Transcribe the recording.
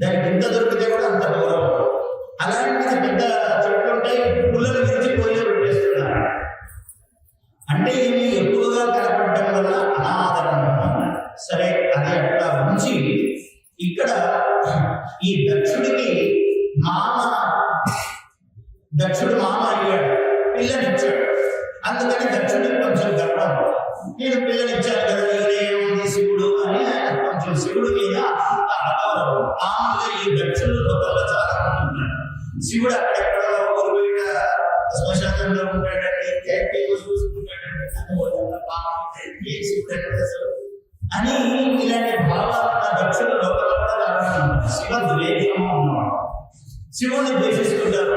దానికి ఎంత దొరికితే కూడా అంత గౌరవం. అలాంటిది పెద్ద చెట్లు ఉంటాయి, పుల్లలు విరిచి పోయే పెట్టేస్తున్నారు. అంటే ఇవి ఎక్కువగా కనపడటం వల్ల అనాదరణ. సరే, అది అట్లా ఉంచి ఇక్కడ ఈ దక్షుడు మామ అయ్యాడు, పిల్లనిచ్చాడు. అందుకని దక్షుడికి కొంచెం గర్వం, నేను పిల్లనిచ్చాను కదా, ఈయనేముంది శివుడు అని కొంచెం శివుడి మీద అగౌరవం. మామూలుగా ఈ దక్షుడు లోపల చాలా మంది ఉన్నారు. శివుడు అక్కడెక్కడో ఊరు బయట శ్మశానంలో ఉంటాడండి, చూసుకుంటాడండి అని ఇలాంటి భావాలు దక్షుడు లోపల కూడా శివ ద్వేషము ఉన్నవాడు, శివుడిని ద్వేషిస్తుంటారు.